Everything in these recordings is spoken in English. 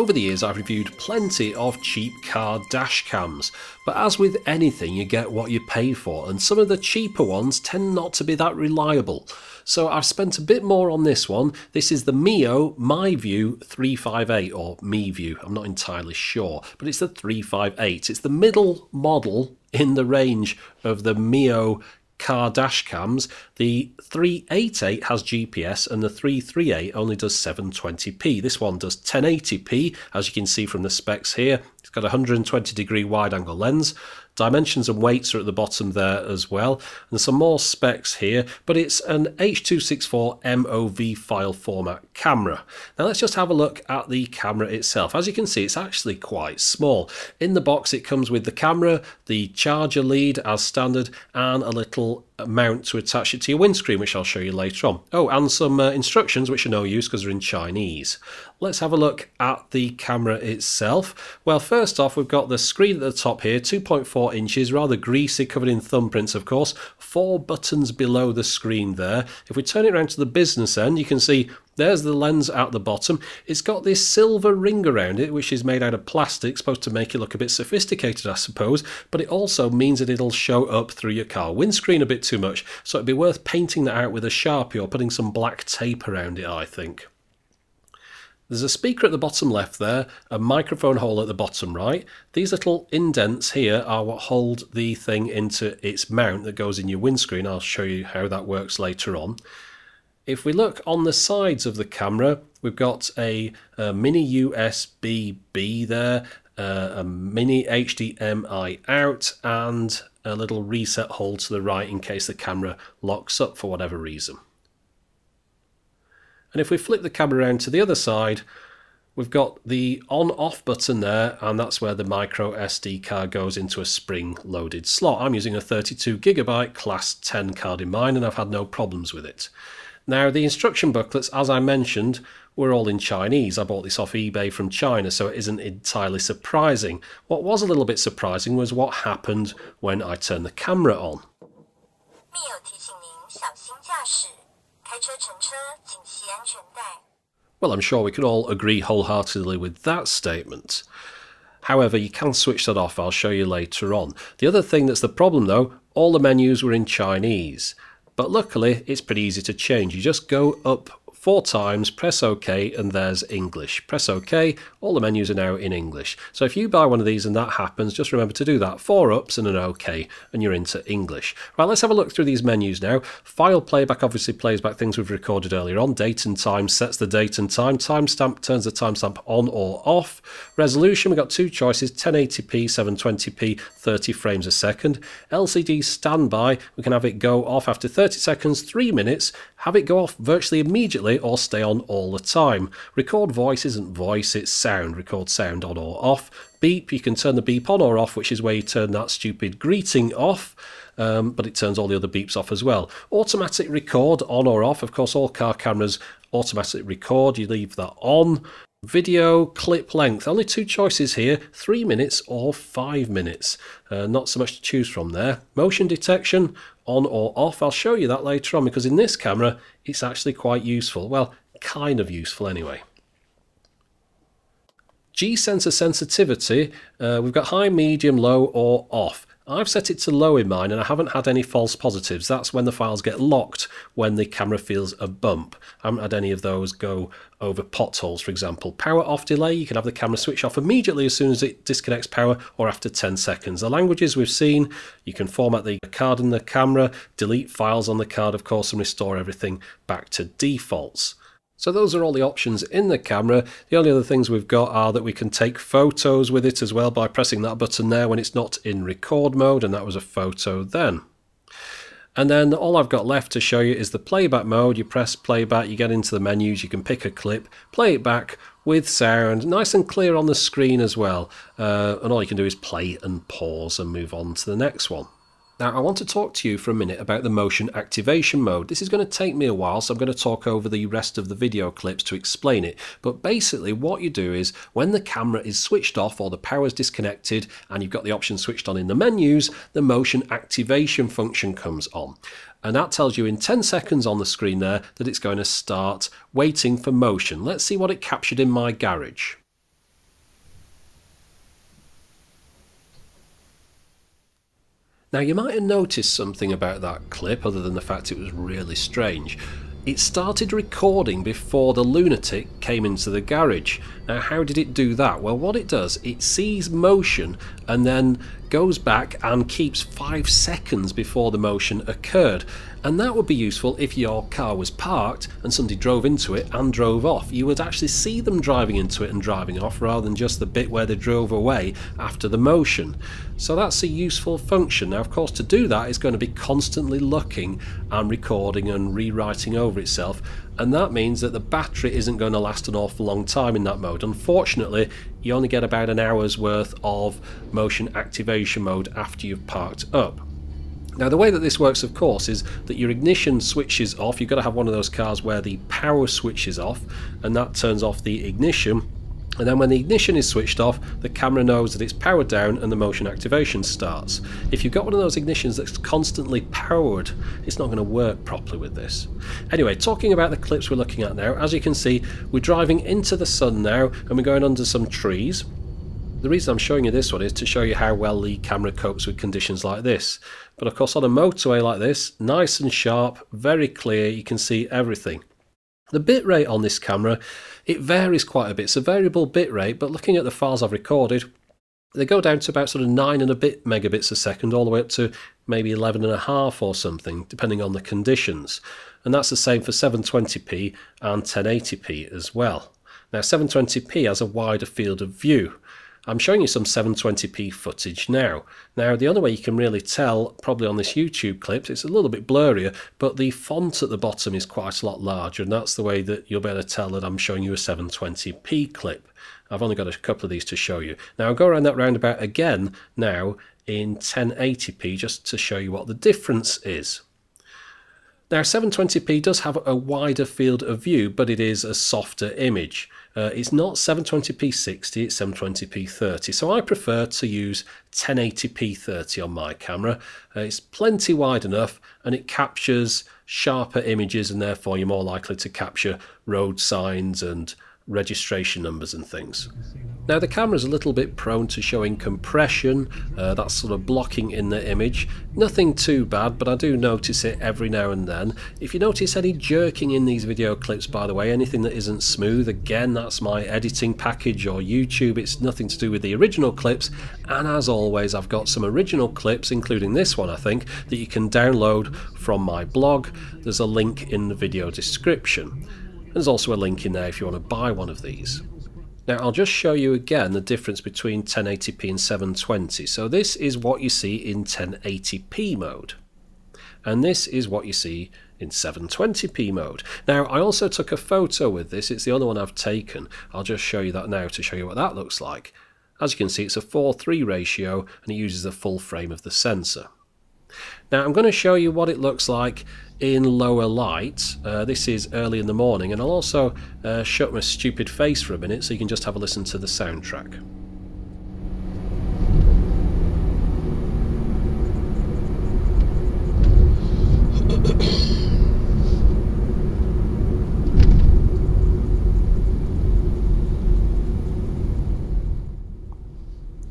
Over the years I've reviewed plenty of cheap car dash cams, but as with anything you get what you pay for, and some of the cheaper ones tend not to be that reliable. So I've spent a bit more on this one. This is the Mio MiVue 358, or MiVue, I'm not entirely sure, but it's the 358. It's the middle model in the range of the Mio car dash cams. The 388 has GPS and the 338 only does 720p. This one does 1080p, as you can see from the specs here. It's got a 120 degree wide angle lens. Dimensions and weights are at the bottom there as well, and some more specs here, but it's an H.264 MOV file format camera. Now let's just have a look at the camera itself. As you can see, it's actually quite small. In the box it comes with the camera, the charger lead as standard, and a little mount to attach it to your windscreen, which I'll show you later on. Oh, and some instructions which are no use because they're in Chinese. Let's have a look at the camera itself. Well, first off, we've got the screen at the top here, 2.4 inches, rather greasy, covered in thumbprints of course, 4 buttons below the screen there. If we turn it around to the business end, you can see there's the lens at the bottom. It's got this silver ring around it, which is made out of plastic, supposed to make it look a bit sophisticated, I suppose, but it also means that it'll show up through your car windscreen a bit too much, so it'd be worth painting that out with a Sharpie or putting some black tape around it, I think. There's a speaker at the bottom left there, a microphone hole at the bottom right. These little indents here are what hold the thing into its mount that goes in your windscreen. I'll show you how that works later on. If we look on the sides of the camera, we've got a mini USB-B there, a mini HDMI out, and a little reset hole to the right in case the camera locks up for whatever reason. And if we flip the camera around to the other side, we've got the on-off button there, and that's where the micro SD card goes into a spring-loaded slot. I'm using a 32GB Class 10 card in mine, and I've had no problems with it. Now, the instruction booklets, as I mentioned, were all in Chinese. I bought this off eBay from China, so it isn't entirely surprising. What was a little bit surprising was what happened when I turned the camera on. Well, I'm sure we can all agree wholeheartedly with that statement. However, you can switch that off. I'll show you later on. The other thing that's the problem though, all the menus were in Chinese. But luckily, it's pretty easy to change. You just go up 4 times, press OK, and there's English. Press OK, all the menus are now in English. So if you buy one of these and that happens, just remember to do that. 4 ups and an OK, and you're into English. Right, let's have a look through these menus now. File playback obviously plays back things we've recorded earlier on. Date and time sets the date and time. Timestamp turns the timestamp on or off. Resolution, we've got 2 choices, 1080p, 720p, 30 frames a second. LCD standby, we can have it go off after 30 seconds, 3 minutes, have it go off virtually immediately, or stay on all the time. Record voice isn't voice, it's sound. Record sound on or off. Beep, you can turn the beep on or off, which is where you turn that stupid greeting off, but it turns all the other beeps off as well. Automatic record on or off. Of course, all car cameras automatic record, you leave that on. Video clip length, only 2 choices here, 3 minutes or 5 minutes. Not so much to choose from there. Motion detection, on or off. I'll show you that later on because in this camera it's actually quite useful. Well, kind of useful anyway. G-sensor sensitivity, we've got high, medium, low or off. I've set it to low in mine and I haven't had any false positives. That's when the files get locked when the camera feels a bump. I haven't had any of those go over potholes, for example. Power off delay, you can have the camera switch off immediately as soon as it disconnects power or after 10 seconds. The languages we've seen, you can format the card in the camera, delete files on the card of course, and restore everything back to defaults. So those are all the options in the camera. The only other things we've got are that we can take photos with it as well by pressing that button there when it's not in record mode, and that was a photo then. And then all I've got left to show you is the playback mode. You press playback, you get into the menus, you can pick a clip, play it back with sound, nice and clear on the screen as well. And all you can do is play and pause and move on to the next one. Now I want to talk to you for a minute about the motion activation mode. This is going to take me a while, so I'm going to talk over the rest of the video clips to explain it. But basically what you do is when the camera is switched off or the power is disconnected and you've got the option switched on in the menus, the motion activation function comes on. And that tells you in 10 seconds on the screen there that it's going to start waiting for motion. Let's see what it captured in my garage. Now you might have noticed something about that clip other than the fact it was really strange. It started recording before the lunatic came into the garage. Now how did it do that? Well, what it does, it sees motion and then goes back and keeps 5 seconds before the motion occurred. And that would be useful if your car was parked and somebody drove into it and drove off. You would actually see them driving into it and driving off rather than just the bit where they drove away after the motion. So that's a useful function. Now of course to do that it's going to be constantly looking and recording and rewriting over itself, and that means that the battery isn't going to last an awful long time in that mode. Unfortunately you only get about an hour's worth of motion activation mode after you've parked up. Now the way that this works of course is that your ignition switches off. You've got to have one of those cars where the power switches off and that turns off the ignition, and then when the ignition is switched off the camera knows that it's powered down and the motion activation starts. If you've got one of those ignitions that's constantly powered, it's not going to work properly with this. Anyway, talking about the clips we're looking at now, as you can see we're driving into the sun now and we're going under some trees. The reason I'm showing you this one is to show you how well the camera copes with conditions like this. But of course on a motorway like this, nice and sharp, very clear, you can see everything. The bitrate on this camera, it varies quite a bit. It's a variable bitrate, but looking at the files I've recorded, they go down to about sort of 9 and a bit megabits a second, all the way up to maybe 11.5 or something, depending on the conditions. And that's the same for 720p and 1080p as well. Now 720p has a wider field of view. I'm showing you some 720p footage now. Now the only way you can really tell, probably on this YouTube clip, it's a little bit blurrier, but the font at the bottom is quite a lot larger, and that's the way that you'll be able to tell that I'm showing you a 720p clip. I've only got a couple of these to show you. Now I'll go around that roundabout again now in 1080p just to show you what the difference is. Now 720p does have a wider field of view, but it is a softer image. It's not 720p 60, it's 720p 30. So I prefer to use 1080p 30 on my camera. It's plenty wide enough and it captures sharper images, and therefore you're more likely to capture road signs and registration numbers and things. Now the camera's a little bit prone to showing compression, that's sort of blocking in the image. Nothing too bad, but I do notice it every now and then. If you notice any jerking in these video clips, by the way, anything that isn't smooth, again that's my editing package or YouTube. It's nothing to do with the original clips, and as always I've got some original clips, including this one I think, that you can download from my blog. There's a link in the video description. There's also a link in there if you want to buy one of these. Now I'll just show you again the difference between 1080p and 720. So this is what you see in 1080p mode, and this is what you see in 720p mode. Now I also took a photo with this, it's the only one I've taken. I'll just show you that now to show you what that looks like. As you can see it's a 4:3 ratio and it uses the full frame of the sensor. Now I'm going to show you what it looks like in lower light. This is early in the morning, and I'll also shut my stupid face for a minute so you can just have a listen to the soundtrack.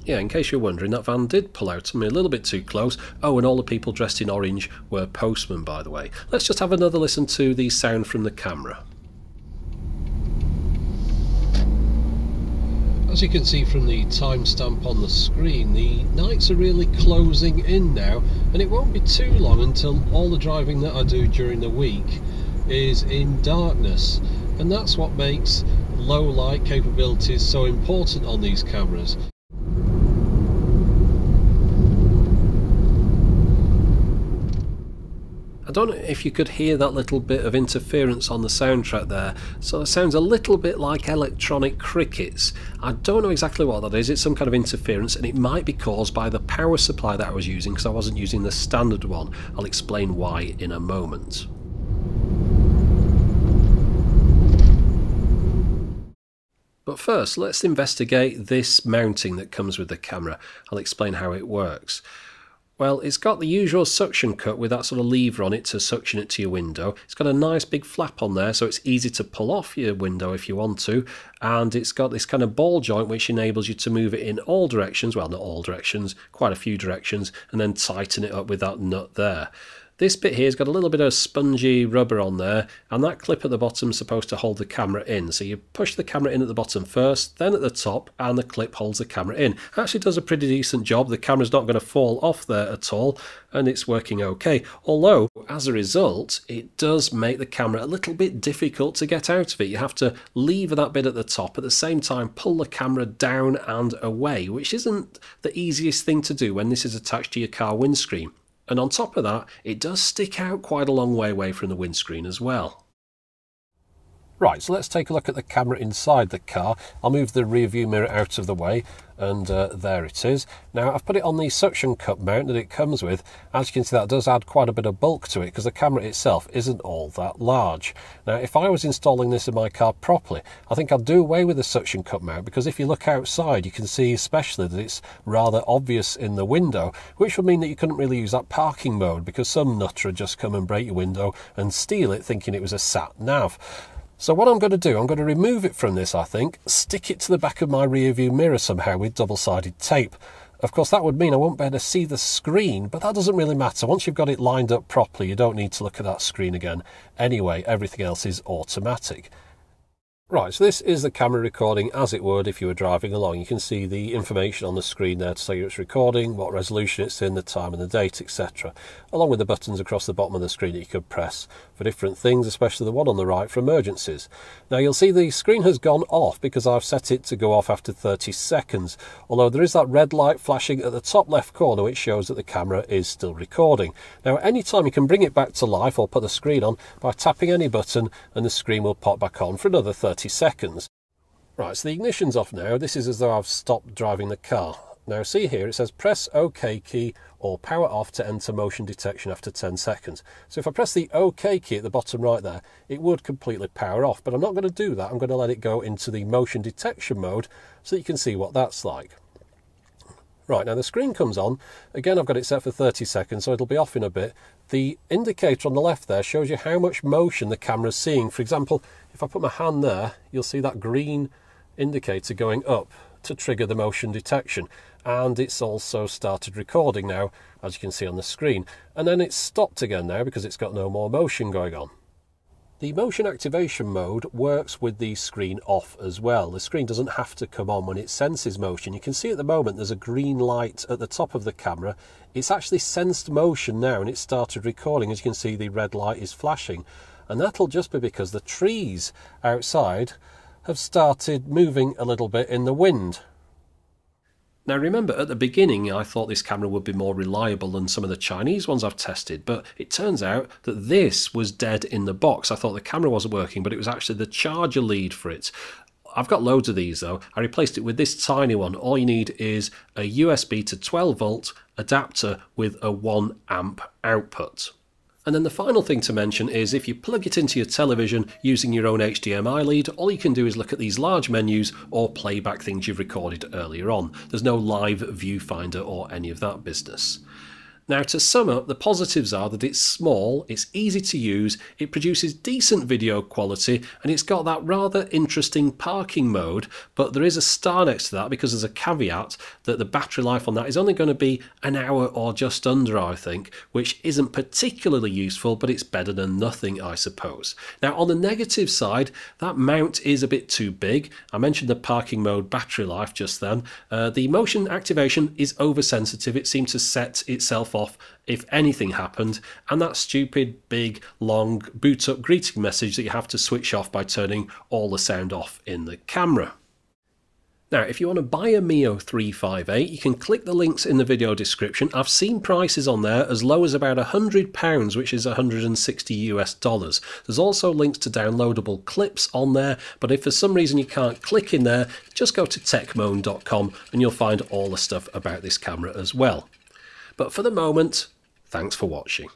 Yeah, in case you're wondering, that van did pull out on me a little bit too close. Oh, and all the people dressed in orange were postmen, by the way. Let's just have another listen to the sound from the camera. As you can see from the timestamp on the screen, the nights are really closing in now, and it won't be too long until all the driving that I do during the week is in darkness, and that's what makes low light capabilities so important on these cameras. I don't know if you could hear that little bit of interference on the soundtrack there. So it sounds a little bit like electronic crickets. I don't know exactly what that is. It's some kind of interference, and it might be caused by the power supply that I was using, because I wasn't using the standard one. I'll explain why in a moment. But first, let's investigate this mounting that comes with the camera. I'll explain how it works. Well, it's got the usual suction cup with that sort of lever on it to suction it to your window. It's got a nice big flap on there, so it's easy to pull off your window if you want to. And it's got this kind of ball joint which enables you to move it in all directions, well, not all directions, quite a few directions, and then tighten it up with that nut there. This bit here has got a little bit of spongy rubber on there, and that clip at the bottom is supposed to hold the camera in. So you push the camera in at the bottom first, then at the top, and the clip holds the camera in. Actually does a pretty decent job. The camera's not going to fall off there at all, and it's working okay. Although, as a result, it does make the camera a little bit difficult to get out of it. You have to lever that bit at the top, at the same time pull the camera down and away, which isn't the easiest thing to do when this is attached to your car windscreen. And on top of that, it does stick out quite a long way away from the windscreen as well. Right, so let's take a look at the camera inside the car. I'll move the rear view mirror out of the way, and there it is. Now, I've put it on the suction cup mount that it comes with. As you can see, that does add quite a bit of bulk to it because the camera itself isn't all that large. Now, if I was installing this in my car properly, I think I'd do away with the suction cup mount, because if you look outside, you can see especially that it's rather obvious in the window, which would mean that you couldn't really use that parking mode because some nutter would just come and break your window and steal it thinking it was a sat nav. So what I'm going to do, I'm going to remove it from this, I think, stick it to the back of my rear view mirror somehow with double-sided tape. Of course, that would mean I won't be able to see the screen, but that doesn't really matter. Once you've got it lined up properly, you don't need to look at that screen again. Anyway, everything else is automatic. Right, so this is the camera recording as it would if you were driving along. You can see the information on the screen there to say it's recording, what resolution it's in, the time and the date, etc. Along with the buttons across the bottom of the screen that you could press for different things, especially the one on the right for emergencies. Now you'll see the screen has gone off because I've set it to go off after 30 seconds, although there is that red light flashing at the top left corner which shows that the camera is still recording. Now anytime you can bring it back to life or put the screen on by tapping any button and the screen will pop back on for another 30 seconds. Right, so the ignition's off now. This is as though I've stopped driving the car. Now see here, it says press OK key or power off to enter motion detection after 10 seconds. So if I press the OK key at the bottom right there, it would completely power off, but I'm not going to do that. I'm going to let it go into the motion detection mode so that you can see what that's like. Right, now the screen comes on. Again, I've got it set for 30 seconds, so it'll be off in a bit. The indicator on the left there shows you how much motion the camera's seeing. For example, if I put my hand there, you'll see that green indicator going up to trigger the motion detection. And it's also started recording now, as you can see on the screen. And then it's stopped again now because it's got no more motion going on. The motion activation mode works with the screen off as well. The screen doesn't have to come on when it senses motion. You can see at the moment there's a green light at the top of the camera. It's actually sensed motion now and it started recording. As you can see, the red light is flashing. And that'll just be because the trees outside have started moving a little bit in the wind. Now remember, at the beginning I thought this camera would be more reliable than some of the Chinese ones I've tested, but it turns out that this was dead in the box. I thought the camera wasn't working, but it was actually the charger lead for it. I've got loads of these though. I replaced it with this tiny one. All you need is a USB to 12 volt adapter with a 1 amp output. And then the final thing to mention is if you plug it into your television using your own HDMI lead, all you can do is look at these large menus or playback things you've recorded earlier on. There's no live viewfinder or any of that business. Now to sum up, the positives are that it's small, it's easy to use, it produces decent video quality, and it's got that rather interesting parking mode, but there is a star next to that because there's a caveat that the battery life on that is only going to be an hour or just under, I think, which isn't particularly useful, but it's better than nothing, I suppose. Now on the negative side, that mount is a bit too big. I mentioned the parking mode battery life just then. The motion activation is oversensitive. It seems to set itself off if anything happened, and that stupid big long boot up greeting message that you have to switch off by turning all the sound off in the camera. Now if you want to buy a Mio 358, you can click the links in the video description. I've seen prices on there as low as about £100, which is $160 US. There's also links to downloadable clips on there, but if for some reason you can't click in there, just go to techmoan.com and you'll find all the stuff about this camera as well. But for the moment, thanks for watching.